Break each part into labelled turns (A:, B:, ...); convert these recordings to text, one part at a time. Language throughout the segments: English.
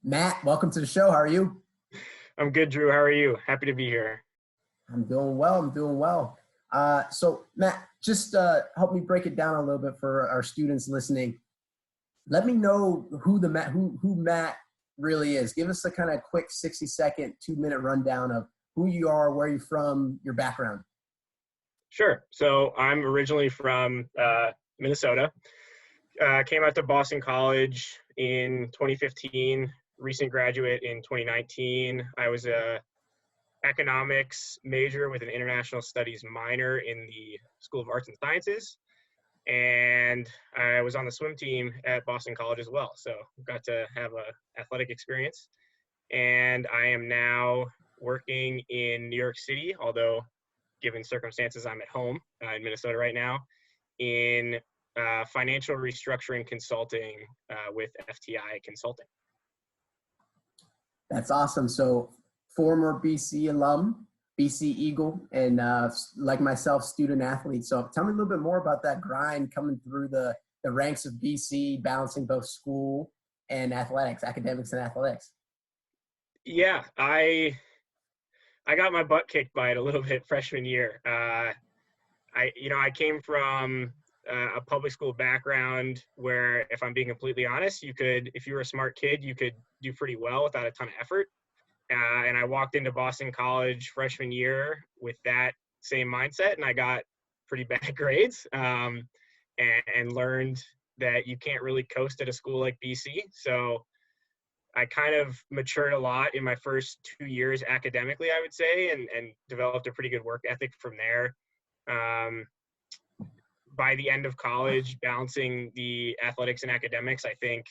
A: Matt, welcome to the show. How are you?
B: I'm good, Drew. How are you? Happy to be here.
A: I'm doing well. I'm doing well. So, Matt, just help me break it down a little bit for our students listening. Let me know who Matt really is. Give us a kind of quick 60-second, 2-minute rundown of who you are, where you're from, your background.
B: Sure. So I'm originally from Minnesota. Came out to Boston College in 2015. Recent graduate in 2019. I was a economics major with an international studies minor in the School of Arts and Sciences. And I was on the swim team at Boston College as well. So got to have a athletic experience. And I am now working in New York City, although given circumstances, I'm at home in Minnesota right now in financial restructuring consulting with FTI Consulting.
A: That's awesome. So, former BC alum, BC Eagle, and like myself, student athlete. So, tell me a little bit more about that grind coming through the ranks of BC, balancing both school and athletics, academics and athletics.
B: Yeah, I got my butt kicked by it a little bit freshman year. I came from a public school background where, if I'm being completely honest, if you were a smart kid, you could do pretty well without a ton of effort. And I walked into Boston College freshman year with that same mindset, and I got pretty bad grades and learned that you can't really coast at a school like BC. So I kind of matured a lot in my first 2 years academically, I would say, and developed a pretty good work ethic from there. By the end of college, balancing the athletics and academics, I think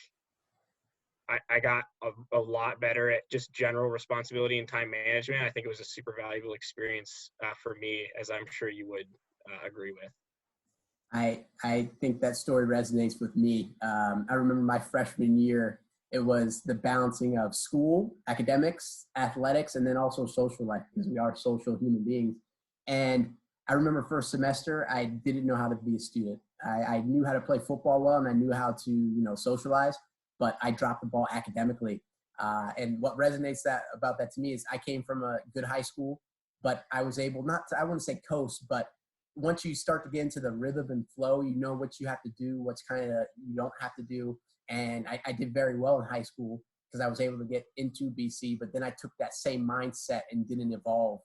B: I got a lot better at just general responsibility and time management. I think it was a super valuable experience for me, as I'm sure you would agree with.
A: I think that story resonates with me. I remember my freshman year, it was the balancing of school, academics, athletics, and then also social life, because we are social human beings. And I remember first semester, I didn't know how to be a student. I knew how to play football well, and I knew how to, socialize, but I dropped the ball academically. And what resonates about that to me is I came from a good high school, but I was able I wouldn't say coast, but once you start to get into the rhythm and flow, you know what you have to do, what's kind of you don't have to do. And I did very well in high school because I was able to get into BC, but then I took that same mindset and didn't evolve.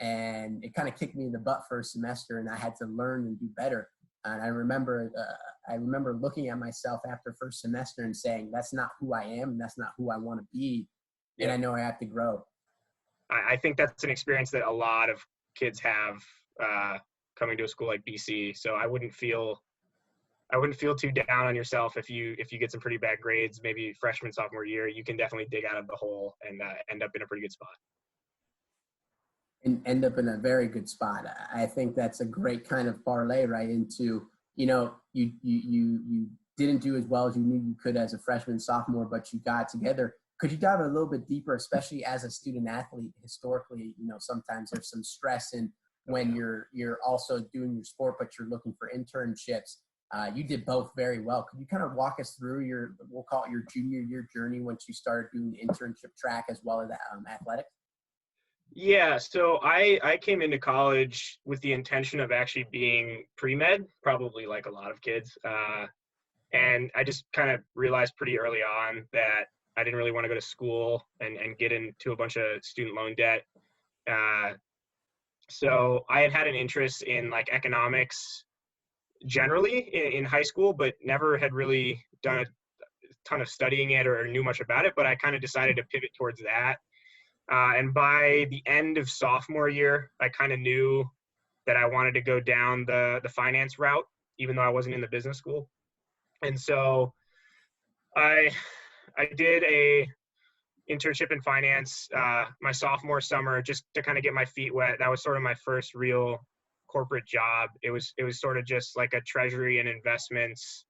A: And it kind of kicked me in the butt for a semester, and I had to learn and do better. And I remember looking at myself after first semester and saying, that's not who I am, and that's not who I want to be. And I know I have to grow.
B: I think that's an experience that a lot of kids have coming to a school like BC. So I wouldn't feel too down on yourself if you get some pretty bad grades, maybe freshman, sophomore year. You can definitely dig out of the hole and end up in a pretty good spot.
A: And end up in a very good spot. I think that's a great kind of parlay right into, you didn't do as well as you knew you could as a freshman, sophomore, but you got together. Could you dive a little bit deeper, especially as a student athlete? Historically, sometimes there's some stress in when you're also doing your sport, but you're looking for internships. You did both very well. Could you kind of walk us through we'll call it your junior year journey once you started doing the internship track as well as athletics?
B: Yeah, so I came into college with the intention of actually being pre-med, probably like a lot of kids. And I just kind of realized pretty early on that I didn't really want to go to school and get into a bunch of student loan debt. So I had an interest in like economics generally in high school, but never had really done a ton of studying it or knew much about it. But I kind of decided to pivot towards that. And by the end of sophomore year, I kind of knew that I wanted to go down the finance route, even though I wasn't in the business school. And so I did a internship in finance my sophomore summer just to kind of get my feet wet. That was sort of my first real corporate job. It was sort of just like a treasury and investments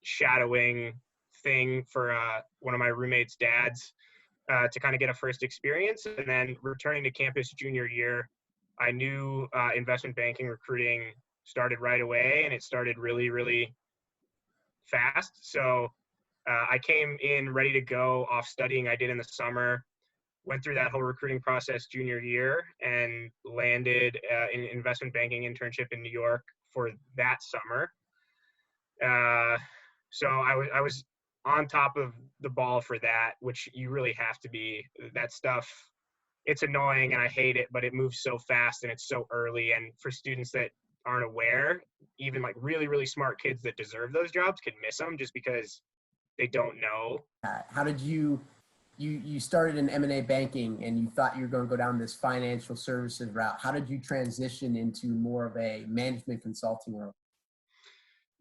B: shadowing thing for one of my roommates' dads. To kind of get a first experience. And then returning to campus junior year, I knew investment banking recruiting started right away, and it started really, really fast. So I came in ready to go off studying I did in the summer, went through that whole recruiting process junior year, and landed an investment banking internship in New York for that summer. So I was on top of the ball for that, which you really have to be. That stuff, it's annoying and I hate it, but it moves so fast and it's so early. And for students that aren't aware, even like really, really smart kids that deserve those jobs can miss them just because they don't know.
A: How did you started in M&A banking and you thought you were going to go down this financial services route. How did you transition into more of a management consulting role?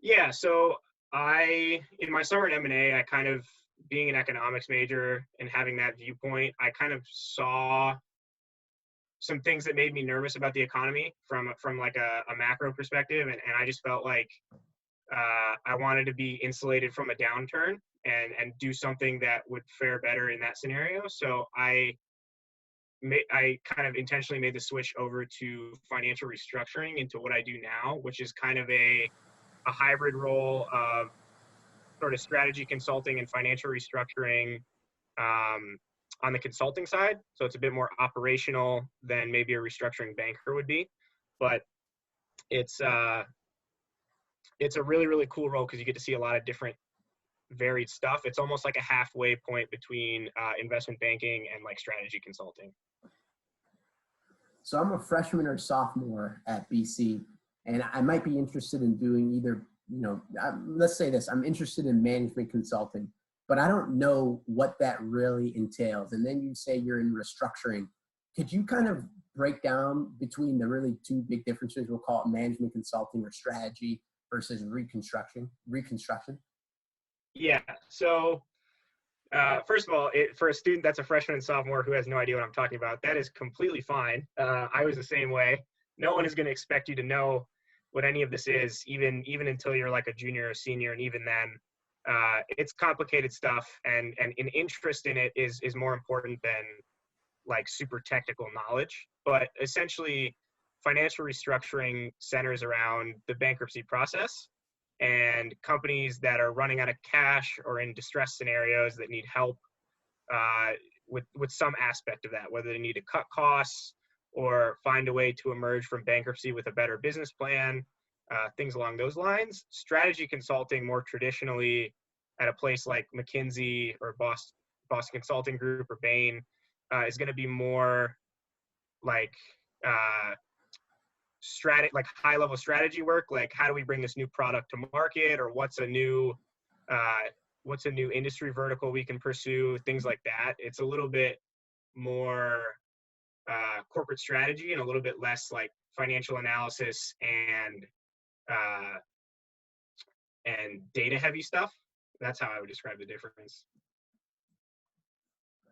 B: Yeah, so in my summer at M&A, I kind of, being an economics major and having that viewpoint, I kind of saw some things that made me nervous about the economy from like a macro perspective, and I just felt like I wanted to be insulated from a downturn and do something that would fare better in that scenario. So I kind of intentionally made the switch over to financial restructuring into what I do now, which is kind of a hybrid role of sort of strategy consulting and financial restructuring on the consulting side. So it's a bit more operational than maybe a restructuring banker would be, but it's a really, really cool role because you get to see a lot of different varied stuff. It's almost like a halfway point between investment banking and like strategy consulting.
A: So I'm a freshman or sophomore at BC, and I might be interested in doing either, let's say this, I'm interested in management consulting, but I don't know what that really entails. And then you say you're in restructuring. Could you kind of break down between the really two big differences? We'll call it management consulting or strategy versus reconstruction.
B: Yeah. So first of all, for a student that's a freshman and sophomore who has no idea what I'm talking about, that is completely fine. I was the same way. No one is going to expect you to know what any of this is, even until you're like a junior or senior, and even then, it's complicated stuff, and an interest in it is more important than like super technical knowledge. But essentially, financial restructuring centers around the bankruptcy process and companies that are running out of cash or in distress scenarios that need help with some aspect of that, whether they need to cut costs or find a way to emerge from bankruptcy with a better business plan, things along those lines. Strategy consulting, more traditionally at a place like McKinsey or Boston Consulting Group or Bain, is going to be more like like high level strategy work, like how do we bring this new product to market, or what's a new industry vertical we can pursue, things like that. It's a little bit more corporate strategy and a little bit less like financial analysis and data heavy stuff. That's how I would describe the difference.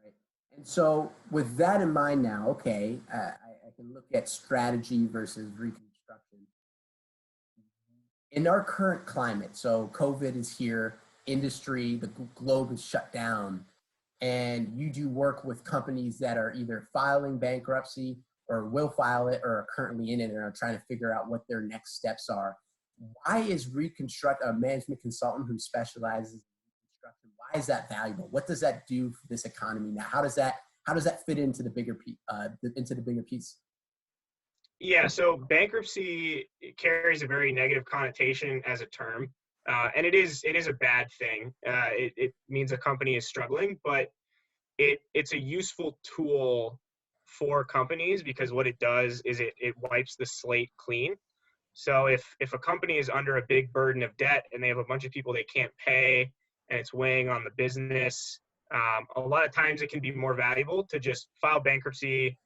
A: Right. And so with that in mind now, okay, I can look at strategy versus reconstruction. In our current climate, so COVID is here, industry, the globe is shut down, and you do work with companies that are either filing bankruptcy or will file it or are currently in it and are trying to figure out what their next steps are. Why is a management consultant who specializes in reconstruction, why is that valuable? What does that do for this economy now? How does that fit into the bigger piece?
B: Yeah, so bankruptcy carries a very negative connotation as a term, and it is a bad thing. It means a company is struggling, but it's a useful tool for companies because what it does is it wipes the slate clean. So if a company is under a big burden of debt and they have a bunch of people they can't pay and it's weighing on the business, a lot of times it can be more valuable to just file bankruptcy,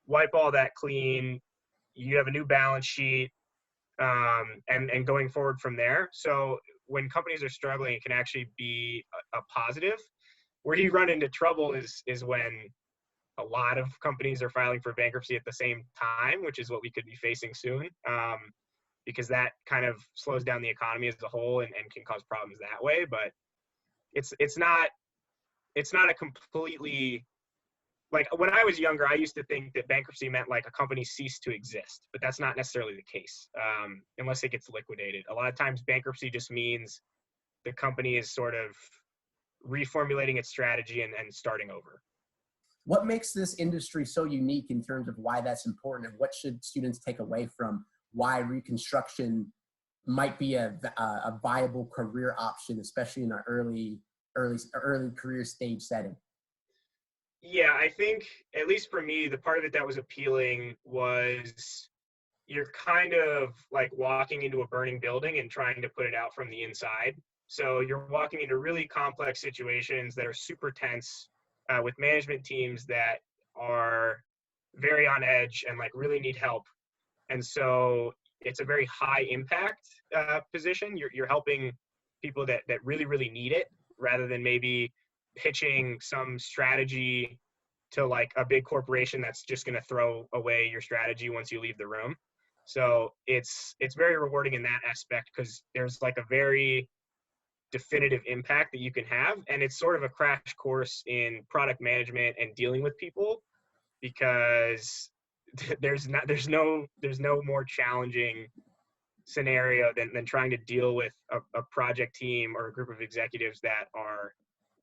B: wipe all that clean. You have a new balance sheet, and going forward from there. So when companies are struggling, it can actually be a positive. Where you run into trouble is when a lot of companies are filing for bankruptcy at the same time, which is what we could be facing soon, because that kind of slows down the economy as a whole and can cause problems that way. But it's not a completely, like when I was younger, I used to think that bankruptcy meant like a company ceased to exist, but that's not necessarily the case, unless it gets liquidated. A lot of times bankruptcy just means the company is sort of reformulating its strategy and starting over.
A: What makes this industry so unique in terms of why that's important, and what should students take away from why reconstruction might be a viable career option, especially in an early career stage setting?
B: Yeah, I think, at least for me, the part of it that was appealing was you're kind of like walking into a burning building and trying to put it out from the inside. So you're walking into really complex situations that are super tense, with management teams that are very on edge and like really need help. And so it's a very high impact position. You're helping people that really, really need it, rather than maybe pitching some strategy to like a big corporation that's just going to throw away your strategy once you leave the room. So it's very rewarding in that aspect, because there's like a very definitive impact that you can have, and it's sort of a crash course in product management and dealing with people, because there's no more challenging scenario than trying to deal with a project team or a group of executives that are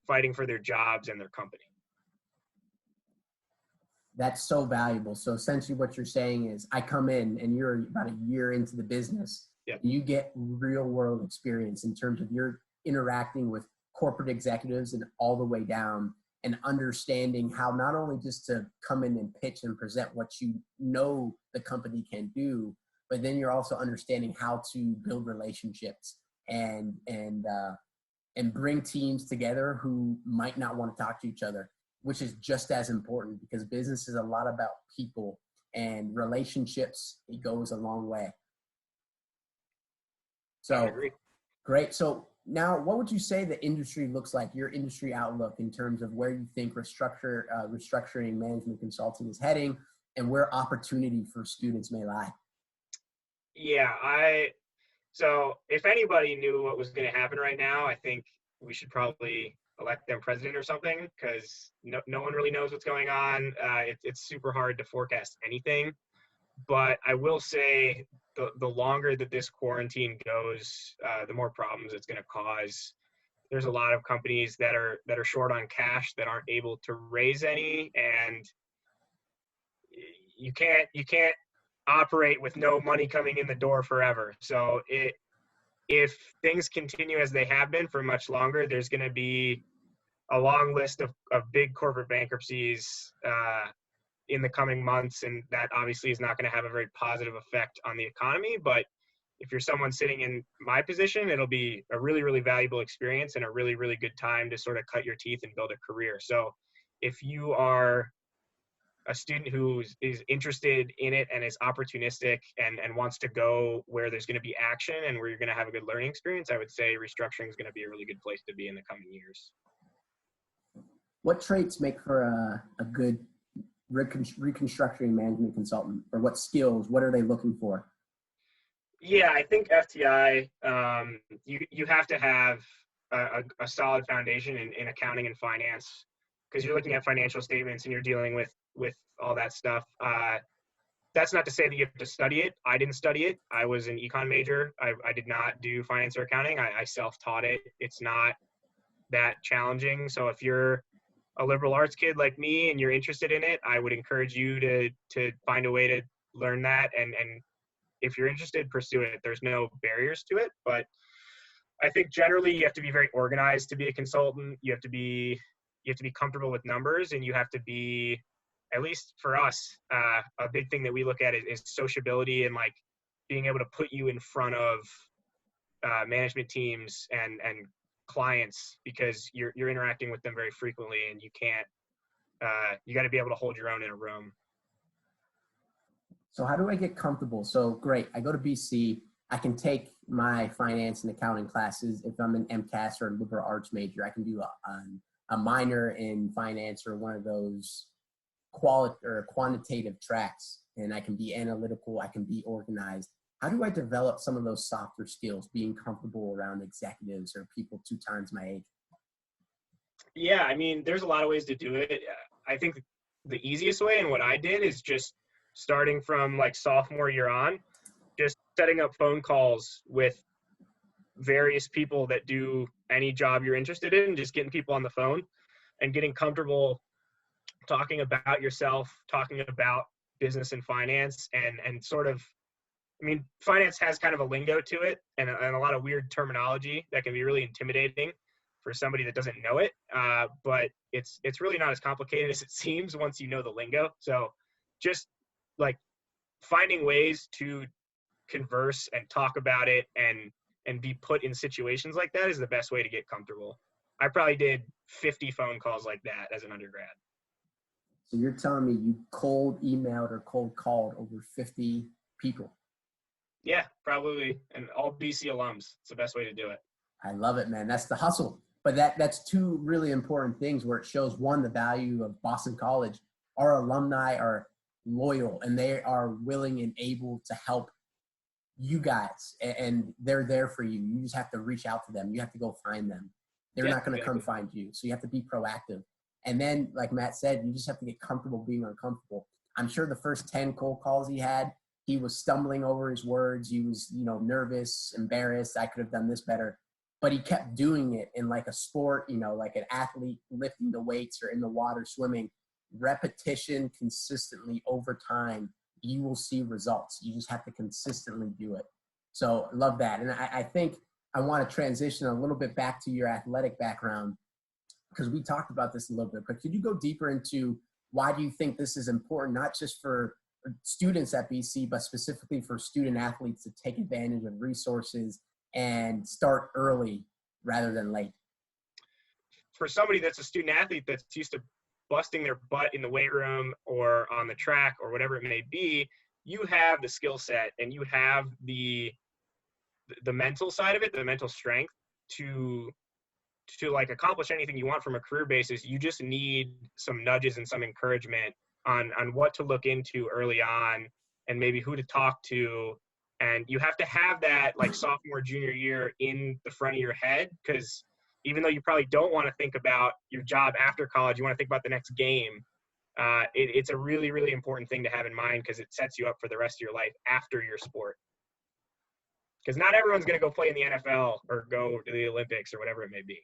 B: fighting for their jobs and their company.
A: That's so valuable. So essentially what you're saying is, I come in and you're about a year into the business.
B: Yep.
A: You get real world experience in terms of you're interacting with corporate executives and all the way down, and understanding how not only just to come in and pitch and present what you know the company can do, but then you're also understanding how to build relationships and bring teams together who might not want to talk to each other, which is just as important, because business is a lot about people, and relationships, it goes a long way. So great. So now, what would you say the industry looks like, your industry outlook, in terms of where you think restructuring management consulting is heading, and where opportunity for students may lie?
B: Yeah, so if anybody knew what was going to happen right now, I think we should probably elect them president or something, because no one really knows what's going on. It's super hard to forecast anything. But I will say, the longer that this quarantine goes, the more problems it's going to cause. There's a lot of companies that are short on cash, that aren't able to raise any, and you can't operate with no money coming in the door forever. So if things continue as they have been for much longer, there's going to be a long list of big corporate bankruptcies in the coming months, and that obviously is not going to have a very positive effect on the economy. But if you're someone sitting in my position, it'll be a really, really valuable experience and a really, really good time to sort of cut your teeth and build a career. So if you are a student who is interested in it and is opportunistic and wants to go where there's going to be action and where you're going to have a good learning experience, I would say restructuring is going to be a really good place to be in the coming years.
A: What traits make for a good reconstructing management consultant, or what skills, what are they looking for?
B: Yeah, I think FTI, you have to have a solid foundation in accounting and finance, because you're looking at financial statements and you're dealing with all that stuff. That's not to say that you have to study it. I didn't study it. I was an econ major. I did not do finance or accounting. I self-taught it. It's not that challenging. So if you're a liberal arts kid like me and you're interested in it, I would encourage you to find a way to learn that. And if you're interested, pursue it. There's no barriers to it. But I think generally you have to be very organized to be a consultant. You have to be comfortable with numbers, and you have to be, at least for us, a big thing that we look at is sociability, and like being able to put you in front of management teams and clients, because you're interacting with them very frequently, and you got to be able to hold your own in a room.
A: So how do I get comfortable? So great, I go to BC, I can take my finance and accounting classes. If I'm an MCAS or a liberal arts major, I can do a minor in finance or one of those quantitative tracks, and I can be analytical, I can be organized. How do I develop some of those softer skills, being comfortable around executives or people 2 times my age?
B: Yeah, I mean, there's a lot of ways to do it. I think the easiest way, and what I did, is just starting from like sophomore year on, just setting up phone calls with various people that do any job you're interested in, just getting people on the phone and getting comfortable talking about yourself, talking about business and finance, and sort of, I mean, finance has kind of a lingo to it and a lot of weird terminology that can be really intimidating for somebody that doesn't know it. But it's really not as complicated as it seems once you know the lingo. So just like finding ways to converse and talk about it and be put in situations like that is the best way to get comfortable. I probably did 50 phone calls like that as an undergrad.
A: So you're telling me you cold emailed or cold called over 50 people?
B: Yeah, probably. And all BC alums. It's the best way to do it.
A: I love it, man. That's the hustle. But that's two really important things where it shows, one, the value of Boston College. Our alumni are loyal and they are willing and able to help you guys, and they're there for you. You just have to reach out to them. You have to go find them. They're not going to come find you. So you have to be proactive. And then, like Matt said, you just have to get comfortable being uncomfortable. I'm sure the first 10 cold calls he was stumbling over his words. He was, nervous, embarrassed. I could have done this better. But he kept doing it in like a sport, like an athlete lifting the weights or in the water swimming. Repetition consistently over time, you will see results. You just have to consistently do it. So love that. And I think I want to transition a little bit back to your athletic background, because we talked about this a little bit, but could you go deeper into why do you think this is important, not just for students at BC, but specifically for student athletes to take advantage of resources and start early rather than late?
B: For somebody that's a student athlete that's used to busting their butt in the weight room or on the track or whatever it may be, you have the skill set and you have the mental side of it, the mental strength to like accomplish anything you want from a career basis. You just need some nudges and some encouragement on what to look into early on and maybe who to talk to. And you have to have that like sophomore, junior year in the front of your head, because even though you probably don't want to think about your job after college, you want to think about the next game. It's a really, really important thing to have in mind because it sets you up for the rest of your life after your sport. Because not everyone's going to go play in the NFL or go to the Olympics or whatever it may be.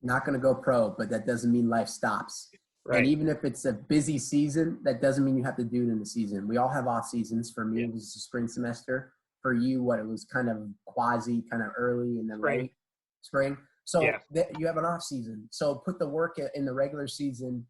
A: Not going to go pro, but that doesn't mean life stops. Right. And even if it's a busy season, that doesn't mean you have to do it in the season. We all have off seasons. For me, it was the spring semester. For you, it was kind of quasi, kind of early and then late spring. So you have an off season. So put the work in the regular season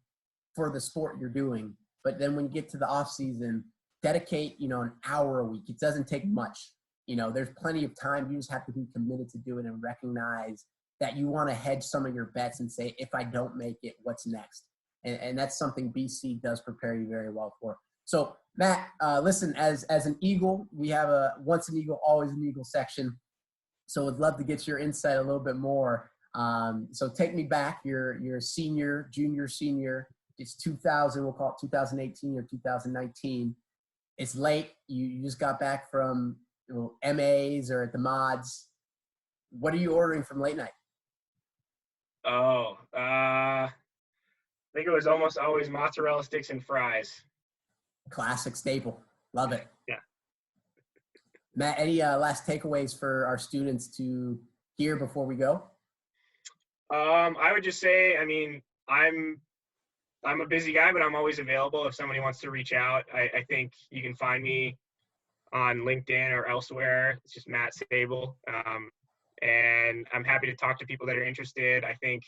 A: for the sport you're doing. But then when you get to the off season, dedicate, an hour a week. It doesn't take much. There's plenty of time. You just have to be committed to do it and recognize that you want to hedge some of your bets and say, if I don't make it, what's next? And that's something BC does prepare you very well for. So Matt, listen, as an Eagle, we have a once an Eagle, always an Eagle section. So I'd love to get your insight a little bit more. So take me back. You're a senior, junior, senior. It's 2000, we'll call it 2018 or 2019. It's late. You just got back from MAs or at the mods. What are you ordering from late night?
B: I think it was almost always mozzarella sticks and fries. Classic
A: staple. Love it.
B: Yeah.
A: Matt, any last takeaways for our students to hear before we go?
B: I would just say, I'm a busy guy, but I'm always available if somebody wants to reach out. I think you can find me on LinkedIn or elsewhere. It's just Matt Sabal. And I'm happy to talk to people that are interested. I think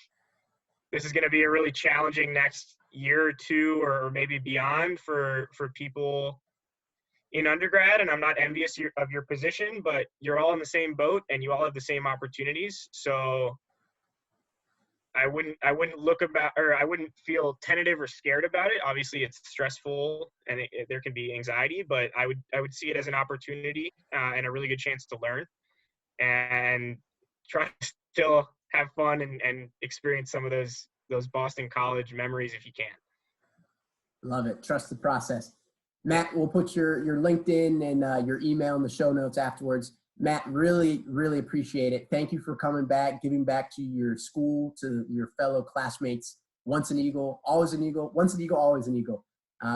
B: this is going to be a really challenging next year or two or maybe beyond for people in undergrad. And I'm not envious of your position, but you're all in the same boat and you all have the same opportunities. So I wouldn't I wouldn't feel tentative or scared about it. Obviously it's stressful and there can be anxiety, but I would see it as an opportunity and a really good chance to learn and try to still have fun and experience some of those Boston College memories if you can.
A: Love it. Trust the process. Matt, we'll put your LinkedIn and your email in the show notes afterwards. Matt, really, really appreciate it. Thank you for coming back, giving back to your school, to your fellow classmates. Once an Eagle, always an Eagle. Once an Eagle, always an Eagle.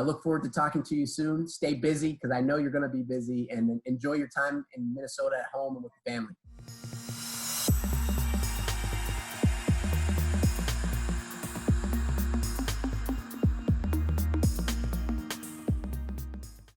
A: Look forward to talking to you soon. Stay busy because I know you're going to be busy, and enjoy your time in Minnesota at home and with the family.